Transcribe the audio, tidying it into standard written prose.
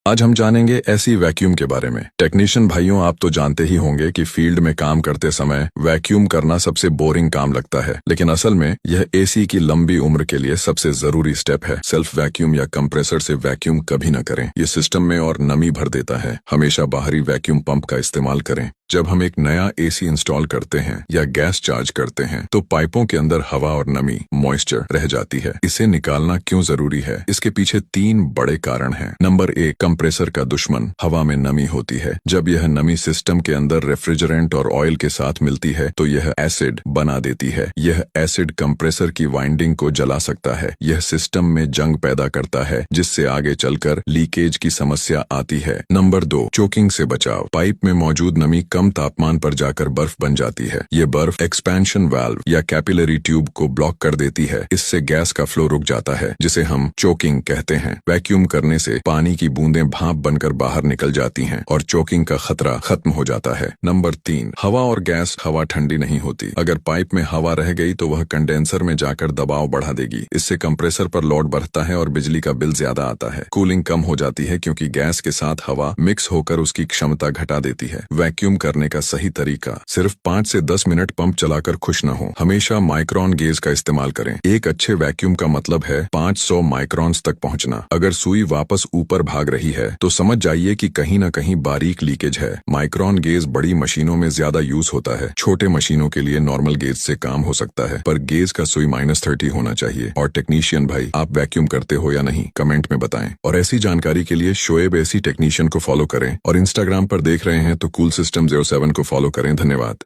आज हम जानेंगे ऐसी वैक्यूम के बारे में। टेक्नीशियन भाइयों, आप तो जानते ही होंगे कि फील्ड में काम करते समय वैक्यूम करना सबसे बोरिंग काम लगता है, लेकिन असल में यह एसी की लंबी उम्र के लिए सबसे जरूरी स्टेप है। सेल्फ वैक्यूम या कंप्रेसर से वैक्यूम कभी न करें, ये सिस्टम में और नमी भर देता है। हमेशा बाहरी वैक्यूम पंप का इस्तेमाल करें। जब हम एक नया एसी इंस्टॉल करते हैं या गैस चार्ज करते हैं तो पाइपों के अंदर हवा और नमी मॉइस्चर रह जाती है। इसे निकालना क्यों जरूरी है? इसके पीछे 3 बड़े कारण हैं। नंबर 1, कंप्रेसर का दुश्मन हवा में नमी होती है। जब यह नमी सिस्टम के अंदर रेफ्रिजरेंट और ऑयल के साथ मिलती है तो यह एसिड बना देती है। यह एसिड कंप्रेसर की वाइंडिंग को जला सकता है। यह सिस्टम में जंग पैदा करता है, जिससे आगे चलकर लीकेज की समस्या आती है। नंबर 2, चोकिंग से बचाव। पाइप में मौजूद नमी कम तापमान पर जाकर बर्फ बन जाती है। ये बर्फ एक्सपेंशन वाल्व या कैपिलरी ट्यूब को ब्लॉक कर देती है। इससे गैस का फ्लो रुक जाता है, जिसे हम चोकिंग कहते हैं। वैक्यूम करने से पानी की बूंदें भाप बनकर बाहर निकल जाती हैं और चोकिंग का खतरा खत्म हो जाता है। नंबर 3, हवा और गैस। हवा ठंडी नहीं होती। अगर पाइप में हवा रह गई तो वह कंडेंसर में जाकर दबाव बढ़ा देगी। इससे कंप्रेसर पर लोड बढ़ता है और बिजली का बिल ज्यादा आता है। कूलिंग कम हो जाती है क्योंकि गैस के साथ हवा मिक्स होकर उसकी क्षमता घटा देती है। वैक्यूम करने का सही तरीका, सिर्फ 5 से 10 मिनट पंप चलाकर खुश न हो। हमेशा माइक्रोन गेज का इस्तेमाल करें। एक अच्छे वैक्यूम का मतलब है 500 माइक्रोन्स तक पहुंचना। अगर सुई वापस ऊपर भाग रही है तो समझ जाइए कि कहीं न कहीं बारीक लीकेज है। माइक्रोन गेज बड़ी मशीनों में ज्यादा यूज होता है। छोटे मशीनों के लिए नॉर्मल गेज से काम हो सकता है, पर गेज का सुई -30 होना चाहिए। और टेक्नीशियन भाई, आप वैक्यूम करते हो या नहीं, कमेंट में बताएं। और ऐसी जानकारी के लिए शोएब एसी टेक्नीशियन को फॉलो करें, और इंस्टाग्राम पर देख रहे हैं तो कूल सिस्टम 07 को फॉलो करें। धन्यवाद।